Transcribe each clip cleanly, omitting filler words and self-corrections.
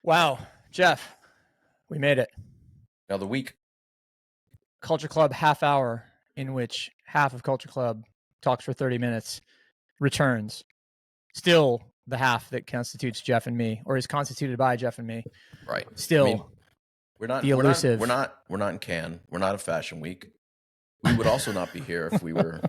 Wow, Jeff, we made it. Another week. Culture Club half hour, in which half of Culture Club talks for 30 minutes, returns. Still the half that constitutes Jeff and me, or is constituted by Jeff and me. Right. Still, I mean, we're not the elusive. We're not in Cannes. We're not a fashion week. We would also not be here if we were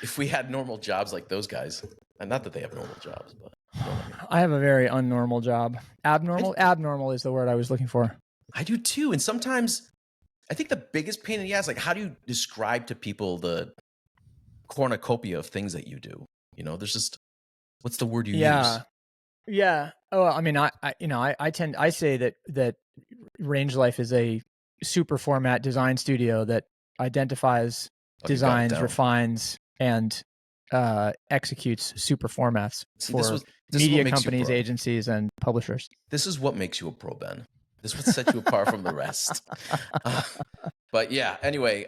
if we had normal jobs like those guys. And not that they have normal jobs, but you know what I mean. I have a very unnormal job. Abnormal is the word I was looking for. I do too. And sometimes I think the biggest pain in the ass, like, how do you describe to people the cornucopia of things that you do? You know, there's just, what's the word you use? Yeah. Oh, I mean, I say that Range Life is a super format design studio that identifies, designs, refines, and executes super formats for media companies, agencies, and publishers. This is what makes you a pro, Ben. This would set you apart from the rest. But yeah, anyway,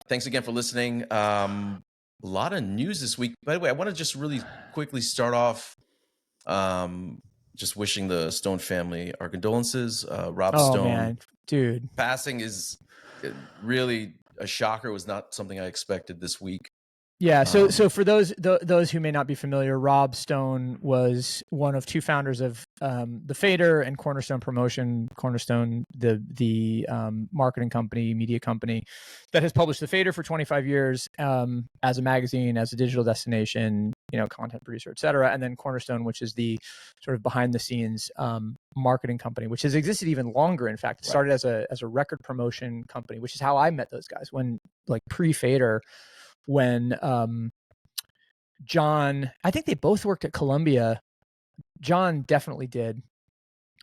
thanks again for listening. A lot of news this week. By the way, I want to just really quickly start off just wishing the Stone family our condolences. Rob Stone, man, dude, passing is really a shocker. It was not something I expected this week. Yeah. So for those who may not be familiar, Rob Stone was one of two founders of the Fader and Cornerstone Promotion. Cornerstone, the marketing company, media company that has published the Fader for 25 years as a magazine, as a digital destination, content producer, et cetera. And then Cornerstone, which is the sort of behind the scenes marketing company, which has existed even longer. In fact, it started as a record promotion company, which is how I met those guys when, like, pre-Fader. When Jian, I think they both worked at Columbia. Jian definitely did,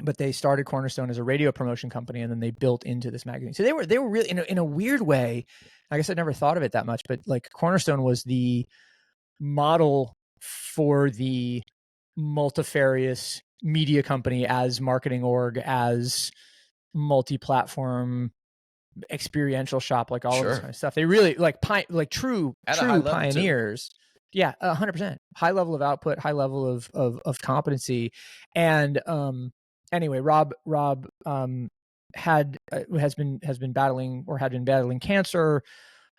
but they started Cornerstone as a radio promotion company, and then they built into this magazine. So they were really in a weird way. I guess I never thought of it that much, but like Cornerstone was the model for the multifarious media company as marketing org, as multi-platform experiential shop, like all of this kind of stuff. They really true pioneers. Yeah, 100%. High level of output, high level of competency. And anyway, Rob has been battling cancer.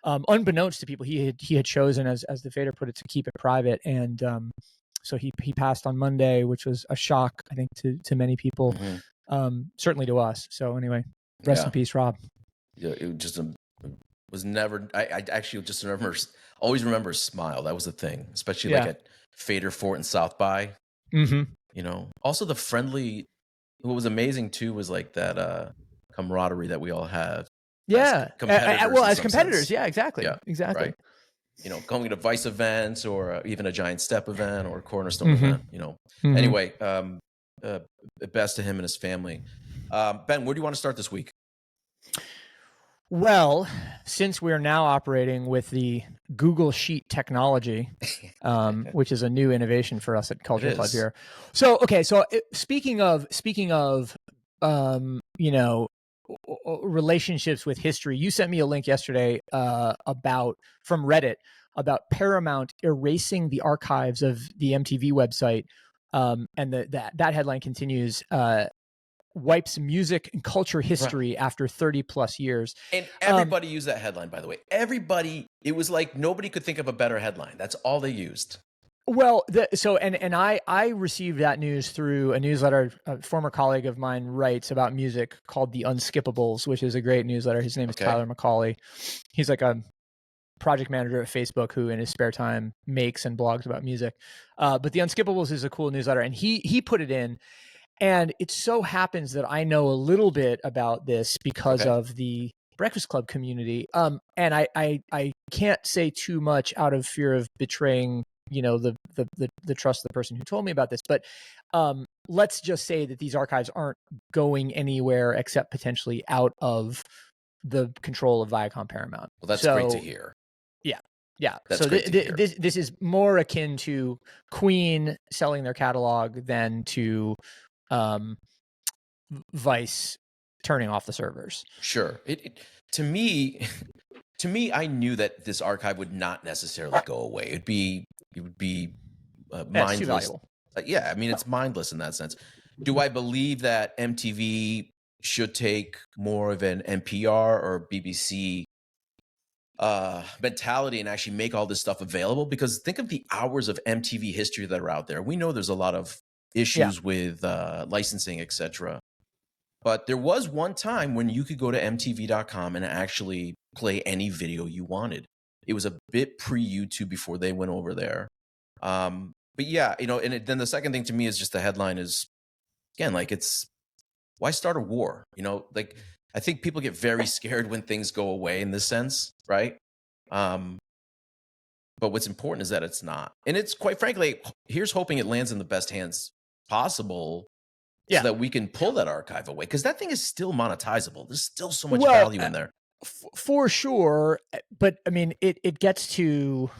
Unbeknownst to people, he had chosen, as the Fader put it, to keep it private. And so he passed on Monday, which was a shock, I think, to many people, certainly to us. So anyway, rest in peace, Rob. It just was never. I actually just always remember his smile. That was the thing, especially like at Fader Fort and South by. Also the friendly. What was amazing too was like that camaraderie that we all have. Yeah, as competitors. Sense. Yeah, exactly. Yeah, exactly. Right. Going to Vice events or even a Giant Step event or a Cornerstone event. Anyway, best to him and his family. Ben, where do you want to start this week? Well, since we're now operating with the Google Sheet technology, which is a new innovation for us at Culture Club here. So, okay. So speaking of, relationships with history, you sent me a link yesterday from Reddit about Paramount erasing the archives of the MTV website. And that headline continues, wipes music and culture history after 30 plus years. And everybody used that headline, by the way. It was like nobody could think of a better headline. That's all they used. Well, I received that news through a newsletter. A former colleague of mine writes about music called The Unskippables, which is a great newsletter. His name is Tyler McCauley. He's like a project manager at Facebook who in his spare time makes and blogs about music. But The Unskippables is a cool newsletter, and he put it in. And it so happens that I know a little bit about this because of the Breakfast Club community. And I can't say too much out of fear of betraying, the trust of the person who told me about this. But let's just say that these archives aren't going anywhere except potentially out of the control of Viacom Paramount. Well, that's great to hear. Yeah. That's so this is more akin to Queen selling their catalog than to Vice turning off the servers. Sure. To me, I knew that this archive would not necessarily go away. It would be mindless. Too valuable. I mean, it's mindless in that sense. Do I believe that MTV should take more of an NPR or BBC mentality and actually make all this stuff available? Because think of the hours of MTV history that are out there. We know there's a lot of issues with licensing, etc. But there was one time when you could go to MTV.com and actually play any video you wanted. It was a bit pre-YouTube before they went over there. But yeah, you know, and then the second thing to me is just the headline is, again, like, it's, why start a war? You know, like, I think people get very scared when things go away in this sense, right? But what's important is that it's not. And it's, quite frankly, here's hoping it lands in the best hands possible, so that we can pull that archive away, because that thing is still monetizable. There's still so much value in there. For sure. But I mean, it gets to,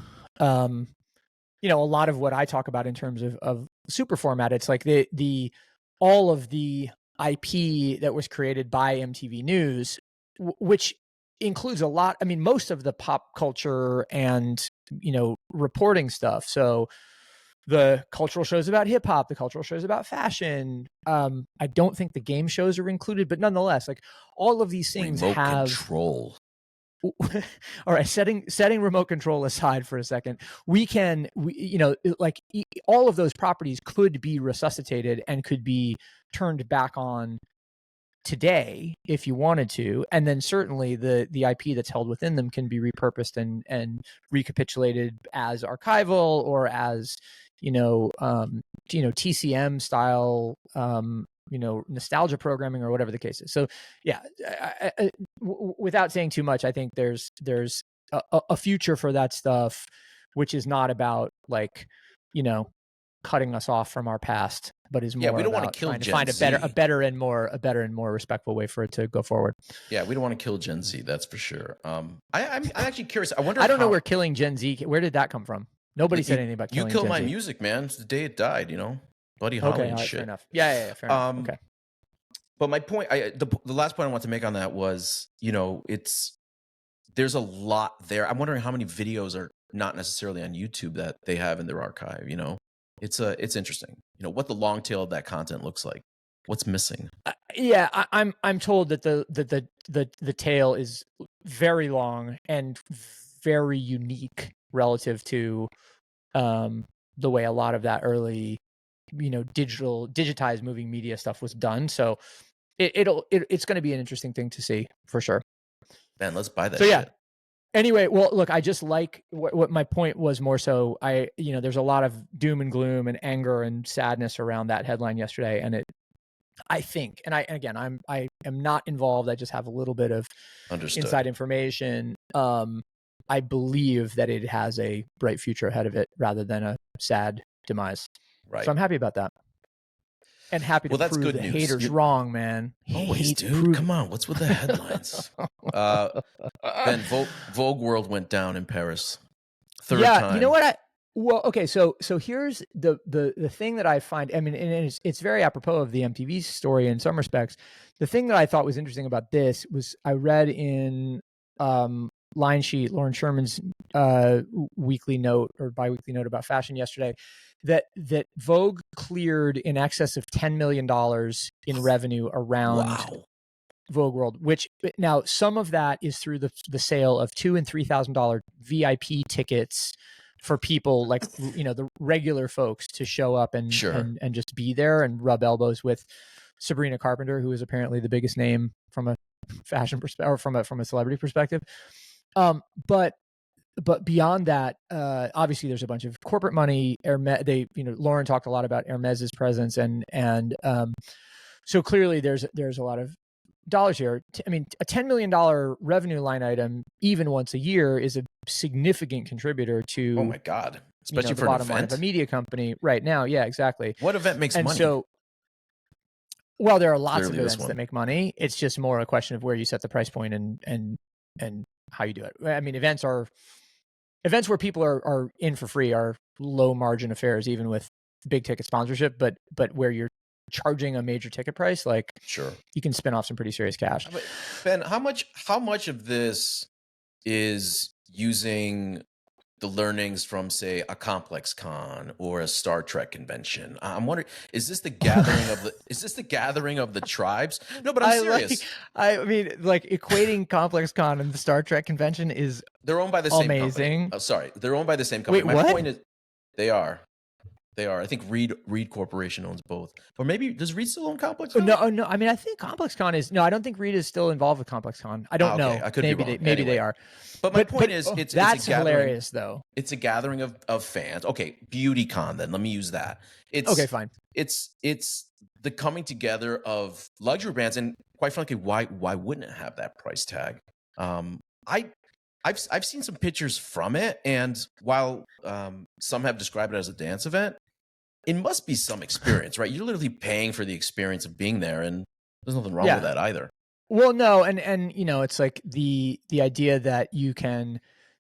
you know, a lot of what I talk about in terms of super format. It's like the all of the IP that was created by MTV News, which includes a lot. I mean, most of the pop culture and, you know, reporting stuff. So the cultural shows about hip hop, the cultural shows about fashion. I don't think the game shows are included, but nonetheless, like, all of these things Remote have control. All right, setting remote control aside for a second, you know, like, all of those properties could be resuscitated and could be turned back on today if you wanted to, and then certainly the IP that's held within them can be repurposed and recapitulated as archival or as, you know, TCM style, you know, nostalgia programming or whatever the case is. So yeah, without saying too much, I think there's a future for that stuff, which is not about, like, you know, cutting us off from our past, but is more we don't about want to kill trying to Gen find Z. a better and more respectful way for it to go forward. Yeah, we don't want to kill Gen Z, that's for sure. I'm actually curious. I wonder. I don't know where killing Gen Z. Where did that come from? Nobody said anything about killing You killed Gen my Z. music, man. It's the day it died. You know, Buddy Holly Okay, and all right, shit. fair enough. Yeah, fair enough. Okay. But my point, the last point I want to make on that was, you know, there's a lot there. I'm wondering how many videos are not necessarily on YouTube that they have in their archive. You know, it's interesting. You know, what the long tail of that content looks like. What's missing? Yeah, I'm told that the tail is very long and very unique relative to the way a lot of that early, you know, digitized moving media stuff was done. So it's going to be an interesting thing to see for sure. Man, let's buy that. So yeah. Shit. Anyway, well, look, I just like what my point was more so. You know, there's a lot of doom and gloom and anger and sadness around that headline yesterday, and I think, and I am not involved. I just have a little bit of inside information. I believe that it has a bright future ahead of it rather than a sad demise. Right. So I'm happy about that. And happy to prove the haters wrong, man. Always, dude. Come on. What's with the headlines? Ben, Vogue World went down in Paris. Third time. You know what? Well, okay. So here's the thing that I find. I mean, and it's very apropos of the MTV story in some respects. The thing that I thought was interesting about this was I read in Line Sheet, Lauren Sherman's weekly note or biweekly note about fashion yesterday, that Vogue cleared in excess of $10 million in revenue around Vogue World, which now some of that is through the sale of $2,000 and $3,000 VIP tickets for people like, you know, the regular folks to show up and just be there and rub elbows with Sabrina Carpenter, who is apparently the biggest name from a fashion perspective or from a celebrity perspective. But beyond that, obviously there's a bunch of corporate money. Hermes, Lauren talked a lot about Hermes's presence and so clearly there's a lot of dollars here. I mean, a $10 million revenue line item, even once a year, is a significant contributor to, oh my God, especially for the bottom an event line of a media company right now. Yeah, exactly. What event makes money? So, well, there are lots of events that make money. It's just more a question of where you set the price point and how you do it. I mean, events where people are in for free are low margin affairs, even with big ticket sponsorship, but where you're charging a major ticket price, like, you can spin off some pretty serious cash. But Ben, how much of this is using the learnings from, say, a Complex Con or a Star Trek convention. I'm wondering, is this the gathering of the tribes? No, but I'm serious. I mean, like equating Complex Con and the Star Trek convention is they're owned by the same amazing. company. Oh, sorry, they're owned by the same company. Wait, My what? point is, they are. I think Reed Corporation owns both, or maybe does Reed still own Complex Con? No. I mean, I think Complex Con is no. I don't think Reed is still involved with Complex Con. I don't know. I could be wrong. Maybe they are. But my point is, it's that's a gathering, hilarious, though. It's a gathering of fans. Okay, BeautyCon. Then let me use that. It's okay, fine. It's the coming together of luxury brands, and quite frankly, why wouldn't it have that price tag? I've seen some pictures from it, and while some have described it as a dance event, it must be some experience, right? You're literally paying for the experience of being there, and there's nothing wrong with that either. Well, no, and you know, it's like the idea that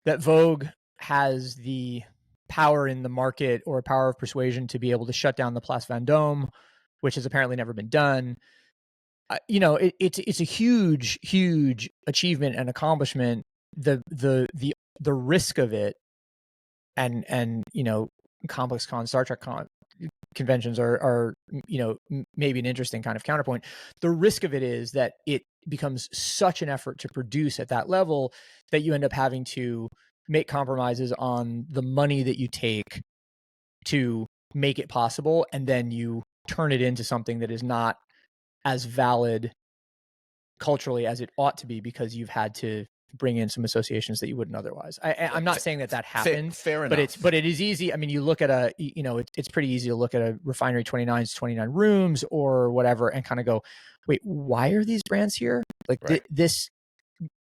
that Vogue has the power in the market or power of persuasion to be able to shut down the Place Vendôme, which has apparently never been done. You know, it's a huge achievement and accomplishment. The risk of it, and you know, Complex Con, Star Trek Con conventions are you know, maybe an interesting kind of counterpoint. The risk of it is that it becomes such an effort to produce at that level that you end up having to make compromises on the money that you take to make it possible, and then you turn it into something that is not as valid culturally as it ought to be because you've had to bring in some associations that you wouldn't otherwise. I'm not saying that happened, fair enough. But it is easy. I mean, you look at it's pretty easy to look at a Refinery 29's 29 rooms or whatever and kind of go, wait, why are these brands here? Like this,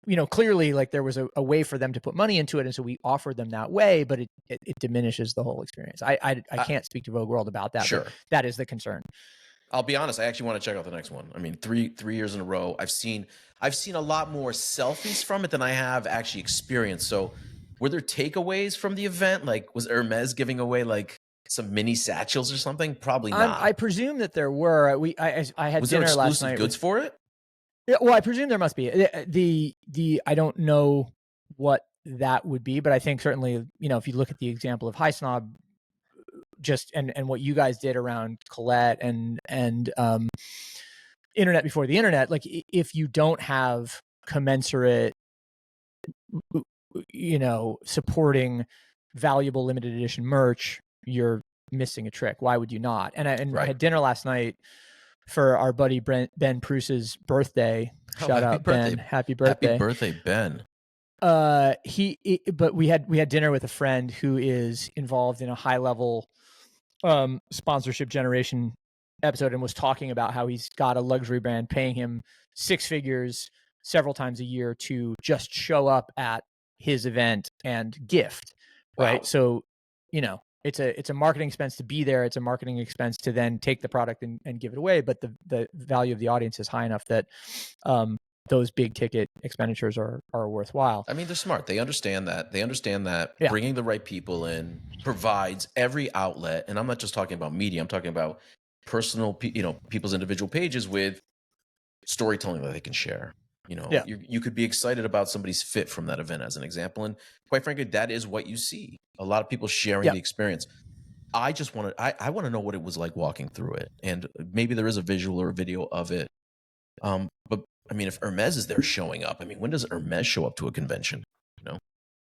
you know, clearly like there was a way for them to put money into it. And so we offered them that way, but it diminishes the whole experience. I can't speak to Vogue World about that. Sure. But that is the concern. I'll be honest. I actually want to check out the next one. I mean, three years in a row, I've seen a lot more selfies from it than I have actually experienced. So, were there takeaways from the event? Like, was Hermes giving away like some mini satchels or something? Probably not. I presume that there were. I had was dinner there last night. Exclusive goods for it? Yeah, well, I presume there must be. The I don't know what that would be, but I think certainly, you know, if you look at the example of High Snob, just and what you guys did around Colette and internet before the internet, like if you don't have commensurate, you know, supporting valuable limited edition merch, you're missing a trick. Why would you not? And I had dinner last night for our buddy Ben Pruse's birthday. Shout out Ben, happy birthday. Happy birthday, Ben. But we had dinner with a friend who is involved in a high level sponsorship generation episode and was talking about how he's got a luxury brand paying him 6 figures several times a year to just show up at his event and gift. Wow. Right. So, you know, it's a marketing expense to be there. It's a marketing expense to then take the product and give it away. But the value of the audience is high enough that those big ticket expenditures are worthwhile. I mean, they're smart. They understand that. Bringing the right people in provides every outlet. And I'm not just talking about media. I'm talking about personal, you know, people's individual pages with storytelling that they can share. You know, you could be excited about somebody's fit from that event as an example. And quite frankly, that is what you see. A lot of people sharing the experience. I want to know what it was like walking through it. And maybe there is a visual or a video of it. But I mean, if Hermes is there showing up, I mean, when does Hermes show up to a convention? You know,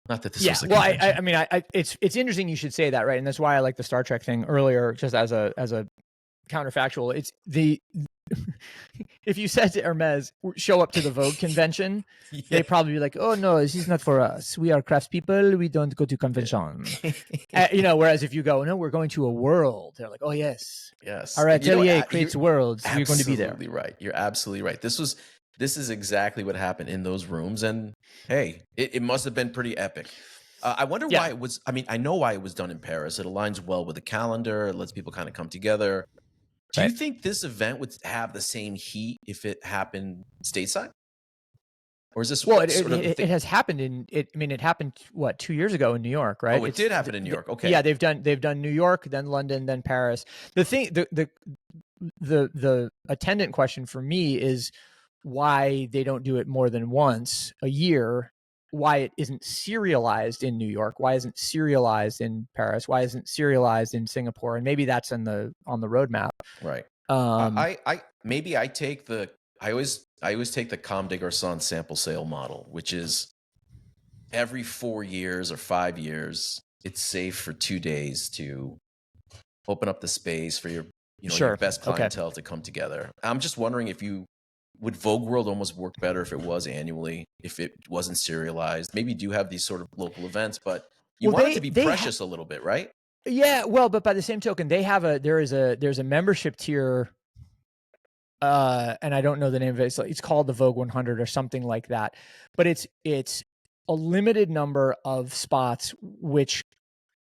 not that this was a convention. Well, I mean, it's interesting you should say that, right? And that's why I like the Star Trek thing earlier, just as a counterfactual. It's if you said to Hermes, show up to the Vogue convention, they'd probably be like, oh no, this is not for us. We are craftspeople. We don't go to convention. You know, whereas if you go, no, we're going to a world, they're like, oh yes. Our atelier creates worlds. You're going to be there. Absolutely right. You're absolutely right. This is exactly what happened in those rooms. And hey, it must have been pretty epic. I wonder why it was. I mean, I know why it was done in Paris. It aligns well with the calendar. It lets people kind of come together. Do you think this event would have the same heat if it happened stateside? Or is this it has happened it happened 2 years ago in New York, right? Oh, it did happen in New York. Okay. Yeah, they've done New York, then London, then Paris. The thing the attendant question for me is why they don't do it more than once a year why it isn't serialized in New York, why isn't serialized in Paris, why isn't serialized in Singapore, and maybe that's on the roadmap. Right. Um, I take the I always take the Comme des Garçons sample sale model, which is every 4 years or 5 years, it's safe for 2 days to open up the space for your your best clientele to come together. I'm just wondering if would Vogue World almost work better if it was annually, if it wasn't serialized? Maybe do have these sort of local events, but you want it to be precious a little bit, right? Yeah, well, but by the same token, there's a membership tier, and I don't know the name of it. It's called the Vogue 100 or something like that. But it's a limited number of spots which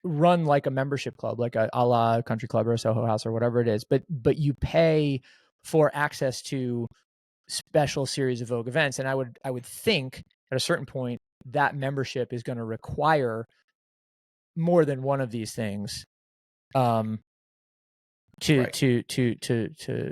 run like a membership club, like a la Country Club or Soho House or whatever it is. But you pay for access to special series of Vogue events, and I would think at a certain point that membership is going to require more than one of these things to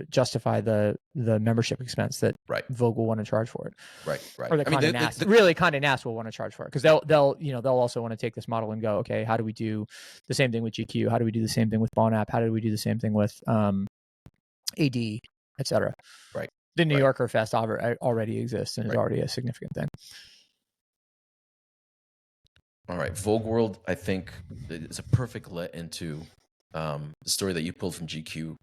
justify the membership expense that Vogue will want to charge for it. Right. Or the Condé Nast, really Condé Nast will want to charge for it, because they'll also want to take this model and go, okay, how do we do the same thing with GQ? How do we do the same thing with Bon App? How do we do the same thing with AD, etc. Right. The New Yorker Fest already exists and is already a significant thing. All right, Vogue World, I think, is a perfect let into the story that you pulled from GQ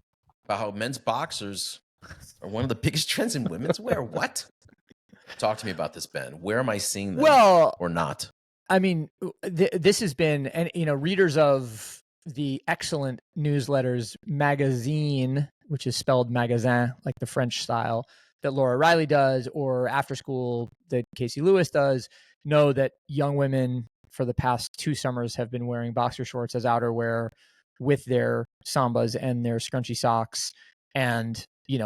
about how men's boxers are one of the biggest trends in women's wear. What? Talk to me about this, Ben. Where am I seeing them or not? I mean, this has been, and readers of the excellent newsletters Magazine, which is spelled magasin, like the French style, that Laura Riley does, or After School that Casey Lewis does, know that young women for the past 2 summers have been wearing boxer shorts as outerwear with their sambas and their scrunchy socks, and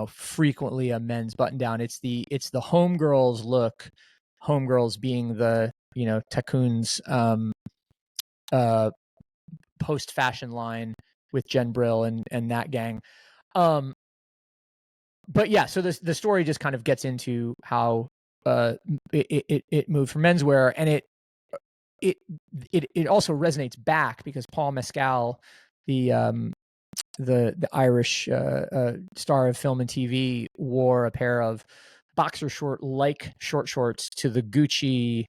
frequently a men's button down. It's the homegirls look, homegirls being the Takun's post fashion line with Jen Brill and that gang. But yeah, so the story just kind of gets into how it moved from menswear, and it also resonates back because Paul Mescal, the Irish star of film and TV, wore a pair of boxer short shorts to the Gucci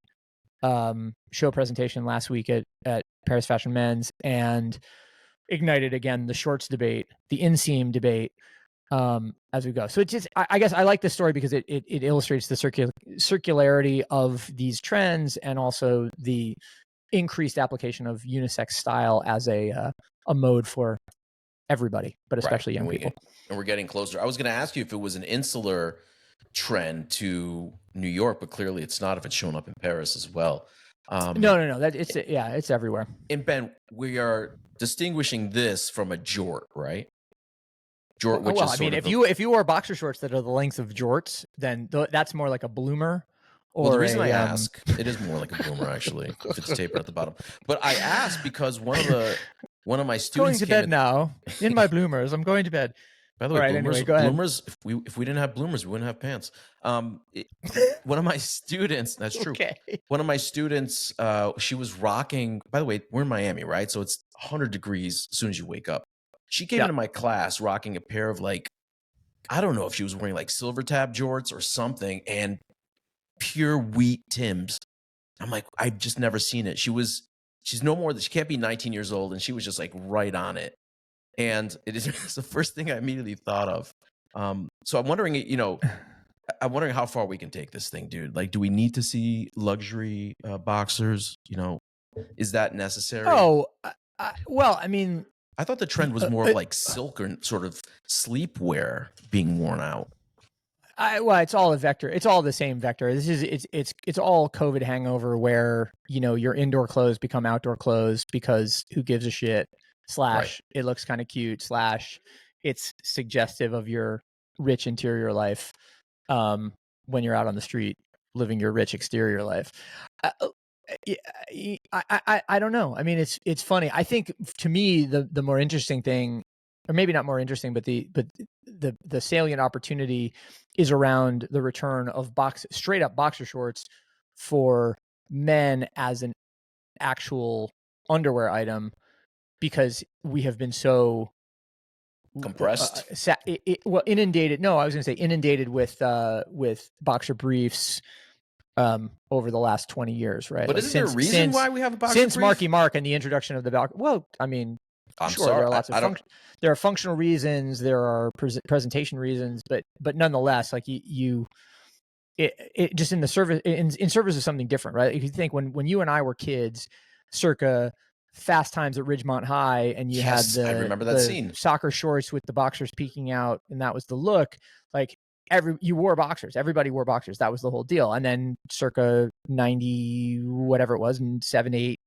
show presentation last week at Paris Fashion Men's, and ignited again the shorts debate, the inseam debate, as we go. So it just, I guess I like this story because it illustrates the circularity of these trends, and also the increased application of unisex style as a mode for everybody, but especially young people. And we're getting closer. I was going to ask you if it was an insular trend to New York, but clearly it's not if it's shown up in Paris as well. No. That it's everywhere. And Ben, we are distinguishing this from a jort, right? Jort, which is if you wore boxer shorts that are the length of jorts, then that's more like a bloomer. Well, the reason I ask, it is more like a bloomer actually, if it's tapered at the bottom. But I ask because one of my students going to bed now in my bloomers. I'm going to bed. By the way, bloomers. If we didn't have bloomers, we wouldn't have pants. One of my students, that's true. Okay. One of my students, she was rocking. By the way, we're in Miami, right? So it's 100 degrees as soon as you wake up. She came into my class rocking a pair of, like, I don't know if she was wearing like silver tab jorts or something, and pure wheat Timbs. I'm like, I've just never seen it. She's no more than, she can't be 19 years old, and she was just like right on it. And it's the first thing I immediately thought of. So I'm wondering, how far we can take this thing, dude. Like, do we need to see luxury boxers? Is that necessary? Oh, well, I mean, I thought the trend was more of like silk or sort of sleepwear being worn out. It's all a vector. It's all the same vector. It's all COVID hangover, where your indoor clothes become outdoor clothes because who gives a shit. / it looks kind of cute / it's suggestive of your rich interior life when you're out on the street living your rich exterior life. I don't know. I mean, it's funny. I think, to me, the more interesting thing, or maybe not more interesting, but the salient opportunity is around the return of straight up boxer shorts for men as an actual underwear item because we have been so compressed. Inundated. No, I was going to say inundated with boxer briefs over the last 20 years, right? But like isn't there a reason why we have a boxer since brief? Marky Mark and the introduction of the boxer? Well, I mean, I'm sure, sorry, there are lots of there are functional reasons, there are presentation reasons, but nonetheless, like it just in the service in service of something different, right? If you think when you and I were kids, circa Fast Times at Ridgemont High, and you had I remember that scene, soccer shorts with the boxers peeking out, and that was the look. Like you wore boxers, everybody wore boxers. That was the whole deal. And then circa 90, whatever it was, and 7, 8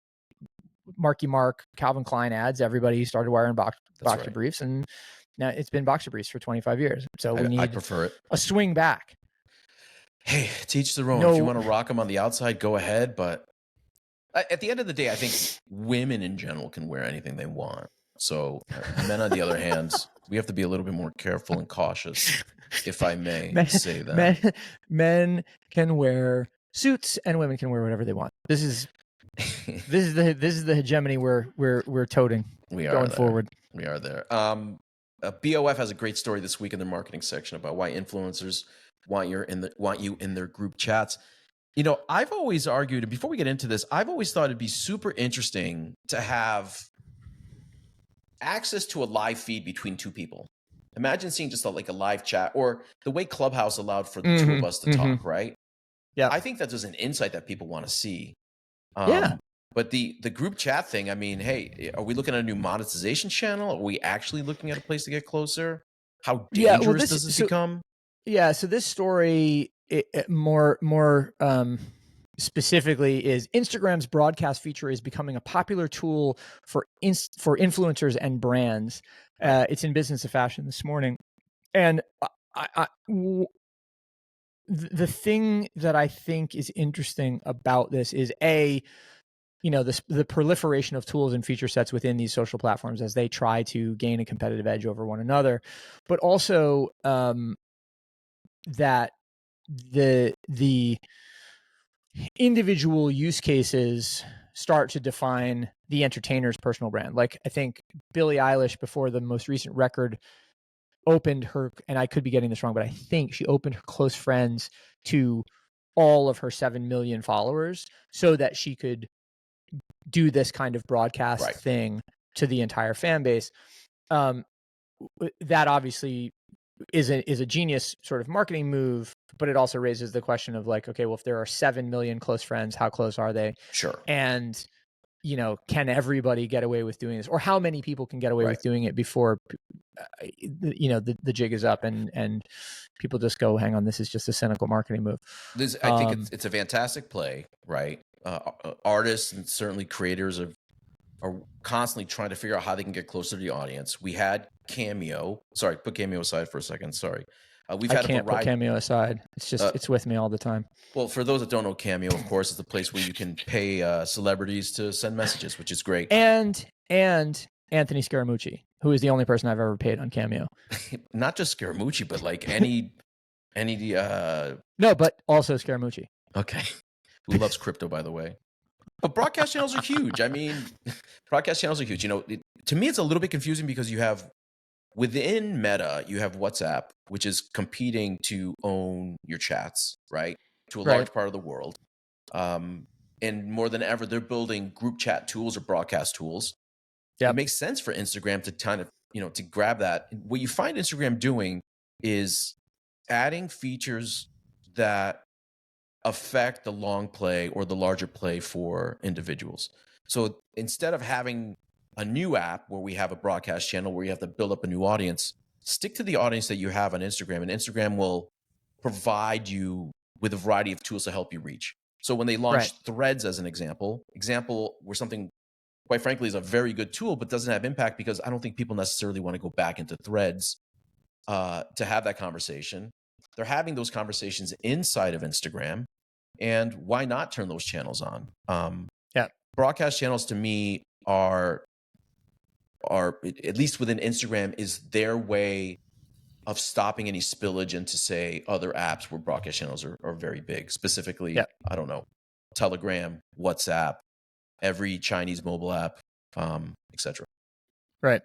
Marky Mark, Calvin Klein ads, everybody started wearing boxer briefs, and now it's been boxer briefs for 25 years. So we need I prefer it. a swing back. Hey, teach their own. If you want to rock them on the outside, go ahead. But at the end of the day, I think women in general can wear anything they want. So men, on the other hand, we have to be a little bit more careful and cautious, if I may say that. Men can wear suits, and women can wear whatever they want. This is the hegemony we're toting. We are going forward. We are there. BOF has a great story this week in their marketing section about why influencers want you in their group chats. You know, I've always argued, and before we get into this, I've always thought it'd be super interesting to have access to a live feed between two people. Imagine seeing just like a live chat, or the way Clubhouse allowed for the two of us to talk, right? Yeah. I think that there's an insight that people want to see. Yeah. But the group chat thing, I mean, hey, are we looking at a new monetization channel? Are we actually looking at a place to get closer? How dangerous does this become? Yeah, so this story more specifically is Instagram's broadcast feature is becoming a popular tool for influencers and brands. It's in Business of Fashion this morning, and the thing that I think is interesting about this is the proliferation of tools and feature sets within these social platforms as they try to gain a competitive edge over one another, but also that the individual use cases start to define the entertainer's personal brand. Like I think Billie Eilish, before the most recent record, opened her, and I could be getting this wrong, but I think she opened her close friends to all of her 7 million followers so that she could do this kind of broadcast thing to the entire fan base. That obviously is a genius sort of marketing move, but it also raises the question of like, okay, well, if there are 7 million close friends, how close are they? Sure. And, can everybody get away with doing this, or how many people can get away with doing it before, the jig is up and people just go, hang on, this is just a cynical marketing move. I think it's a fantastic play, right? Artists and certainly creators are constantly trying to figure out how they can get closer to the audience. We had Cameo. Sorry, put Cameo aside for a second. Sorry. I can't put Cameo aside. It's just it's with me all the time. Well, for those that don't know, Cameo, of course, is the place where you can pay celebrities to send messages, which is great. And Anthony Scaramucci, who is the only person I've ever paid on Cameo. Not just Scaramucci, but like any No, but also Scaramucci. Okay. Who loves crypto, by the way. But broadcast channels are huge. I mean, broadcast channels are huge. To me, it's a little bit confusing because you have, within Meta, you have WhatsApp, which is competing to own your chats, right? To a large part of the world. And more than ever, they're building group chat tools or broadcast tools. Yep. It makes sense for Instagram to kind of, to grab that. What you find Instagram doing is adding features that affect the long play or the larger play for individuals. So instead of having a new app where we have a broadcast channel where you have to build up a new audience, stick to the audience that you have on Instagram, and Instagram will provide you with a variety of tools to help you reach. So when they launched Threads as an example where something, quite frankly, is a very good tool, but doesn't have impact because I don't think people necessarily want to go back into Threads to have that conversation. They're having those conversations inside of Instagram, and why not turn those channels on? Broadcast channels to me are at least within Instagram is their way of stopping any spillage into, say, other apps where broadcast channels are very big. Specifically, I don't know, Telegram, WhatsApp, every Chinese mobile app, etc. Right.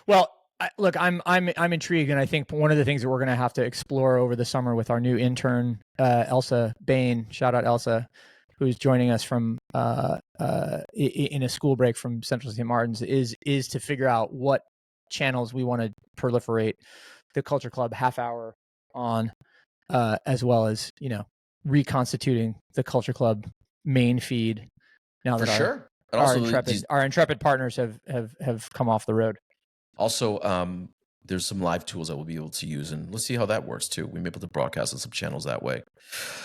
Well, look, I'm intrigued, and I think one of the things that we're going to have to explore over the summer with our new intern, Elsa Bain, shout out Elsa, who's joining us from in a school break from Central St. Martin's, is to figure out what channels we want to proliferate the Culture Club half hour on, as well as reconstituting the Culture Club main feed now For that sure. And our also, intrepid partners have come off the road. Also, there's some live tools that we'll be able to use, and let's see how that works too. We may be able to broadcast on some channels that way.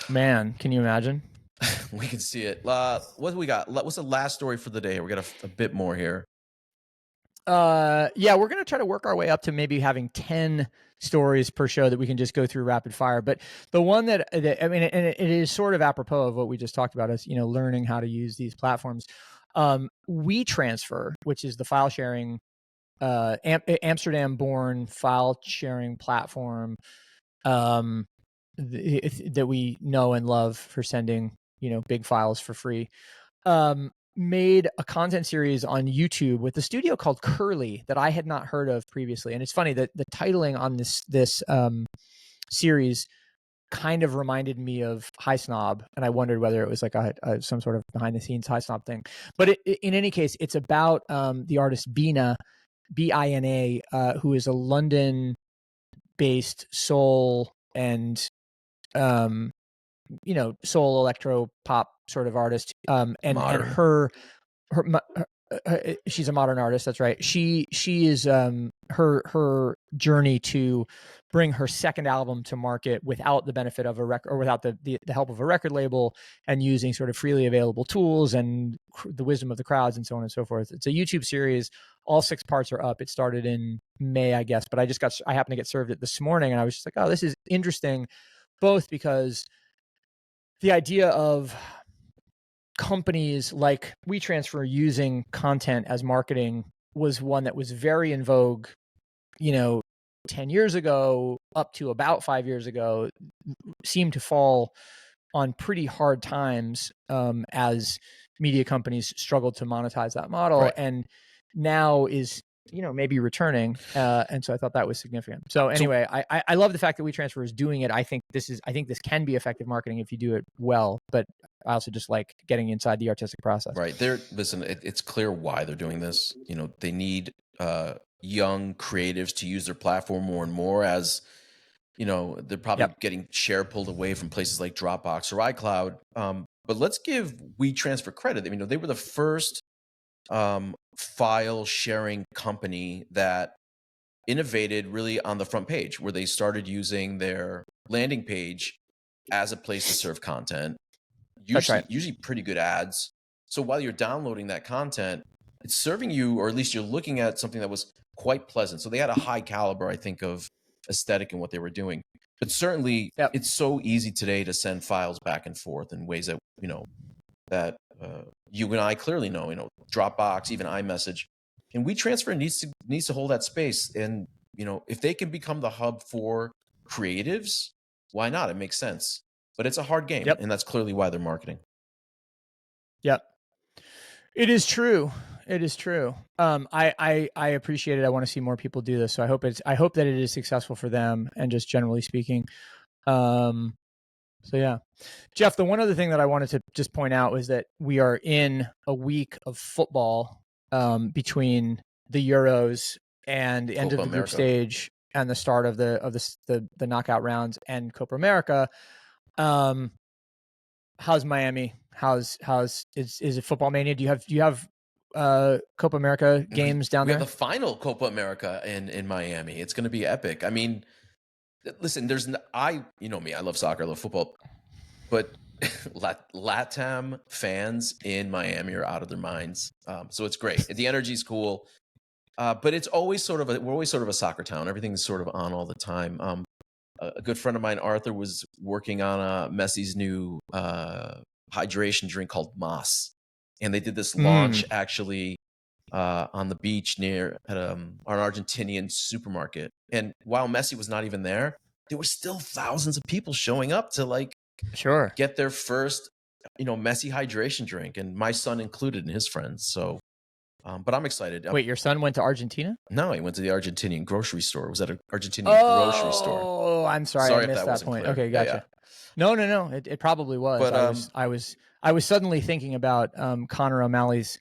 Man, can you imagine? We can see it. What do we got? What's the last story for the day? We got a bit more here. Yeah, we're going to try to work our way up to maybe having 10 stories per show that we can just go through rapid fire. But the one that I mean, and it is sort of apropos of what we just talked about, is learning how to use these platforms. WeTransfer, which is the file sharing, Amsterdam-born file sharing platform that we know and love for sending big files for free, made a content series on YouTube with a studio called Curly that I had not heard of previously. And it's funny that the titling on this series kind of reminded me of High Snob, and I wondered whether it was like some sort of behind the scenes High Snob thing. But in any case, it's about the artist Bina, Bina, who is a London-based soul and soul electro pop sort of artist, and her she's a modern artist. That's right. She is her journey to bring her second album to market without the benefit of a record, or without the help of a record label, and using sort of freely available tools and the wisdom of the crowds and so on and so forth. It's a YouTube series. All 6 parts are up. It started in May, I guess, but I happened to get served it this morning, and I was just like, oh, this is interesting, both because the idea of companies like WeTransfer using content as marketing was one that was very in vogue, 10 years ago up to about 5 years ago, seemed to fall on pretty hard times as media companies struggled to monetize that model. Right. And now is maybe returning, and so I thought that was significant. So anyway, I love the fact that WeTransfer is doing it. I think this can be effective marketing if you do it well, but I also just like getting inside the artistic process. Right. Listen, it's clear why they're doing this. They need young creatives to use their platform more and more, as they're probably getting share pulled away from places like Dropbox or iCloud. But let's give WeTransfer credit. They were the first file sharing company that innovated really on the front page, where they started using their landing page as a place to serve content. Usually pretty good ads. So while you're downloading that content, it's serving you, or at least you're looking at something that was quite pleasant. So they had a high caliber, I think, of aesthetic in what they were doing. But certainly it's so easy today to send files back and forth in ways that, that you and I clearly know, Dropbox, even iMessage. And WeTransfer needs to hold that space. And, if they can become the hub for creatives, why not? It makes sense. But it's a hard game, and that's clearly why they're marketing. Yep. It is true. It is true. I appreciate it. I want to see more people do this. So I hope that it is successful for them, and just generally speaking. So yeah, Jeff, the one other thing that I wanted to just point out was that we are in a week of football between the Euros and the end of the group stage and the start of the knockout rounds and Copa America. How's Miami? Is it football mania? Do you have Copa America games down there? We have the final Copa America in Miami. It's going to be epic. Listen, you know me, I love soccer, I love football, but LATAM fans in Miami are out of their minds. So it's great. The energy's cool. But it's always we're always sort of a soccer town. Everything's sort of on all the time. A good friend of mine, Arthur, was working on Messi's new hydration drink called Mas, and they did this launch actually on the beach near an Argentinian supermarket. And while Messi was not even there were still thousands of people showing up to get their first messy hydration drink, and my son included, and his friends. So, but I'm excited. Wait, your son went to Argentina? No, he went to the Argentinian grocery store. It was at an Argentinian grocery store. Oh, I'm sorry, I missed that point. Clear. Okay, gotcha. Yeah. No. It probably was. But I was suddenly thinking about Connor O'Malley's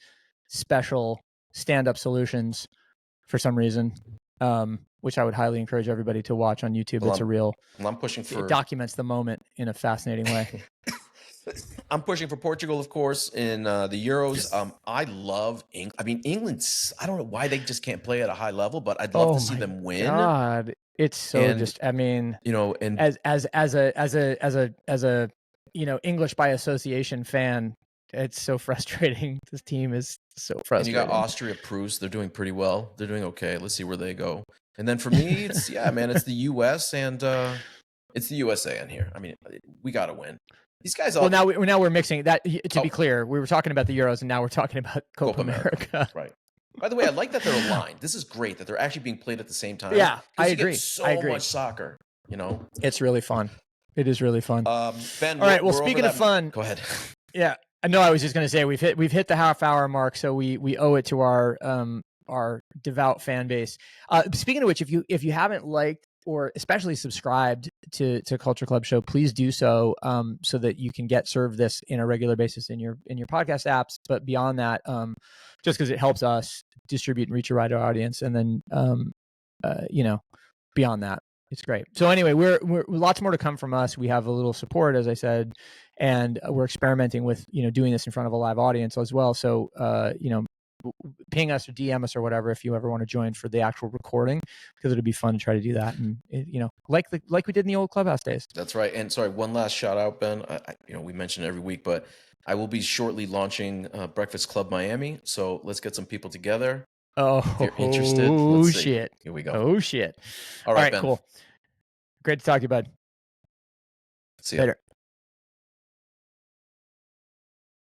special stand-up solutions for some reason, which I would highly encourage everybody to watch on YouTube. It's a real. I'm pushing for. It documents the moment in a fascinating way. I'm pushing for Portugal, of course, in the Euros. I love England. I mean, England's. I don't know why they just can't play at a high level, but I'd love to see them win. God, it's so just. I mean, and as a English by association fan, it's so frustrating. This team is so frustrating. And you got Austria, Proust. They're doing pretty well. They're doing okay. Let's see where they go. And then for me, it's it's the U.S. and it's the USA in here. I mean, we got to win. These guys all. Well, now we're mixing that. To be clear, we were talking about the Euros, and now we're talking about Copa America. Right. By the way, I like that they're aligned. This is great that they're actually being played at the same time. Yeah, I agree. I agree. Much soccer, It's really fun. It is really fun. Ben. All right. Well, speaking of fun, go ahead. Yeah. No, I was just going to say we've hit the half-hour mark, so we owe it to our devout fan base. Speaking of which, if you haven't liked or especially subscribed to Culture Club Show, please do so, so that you can get served this in a regular basis in your podcast apps. But beyond that, just because it helps us distribute and reach a wider audience, and then beyond that, it's great. So anyway, we're lots more to come from us. We have a little support, as I said, and we're experimenting with doing this in front of a live audience as well. So ping us or DM us or whatever if you ever want to join for the actual recording, because it'll be fun to try to do that, and like we did in the old Clubhouse days. That's right. And sorry, one last shout out, Ben. We mention it every week, but I will be shortly launching Breakfast Club Miami. So let's get some people together. Oh, if you're interested. Oh shit! Here we go. Oh shit! All right, Ben. Cool. Great to talk to you, bud. See ya. Later.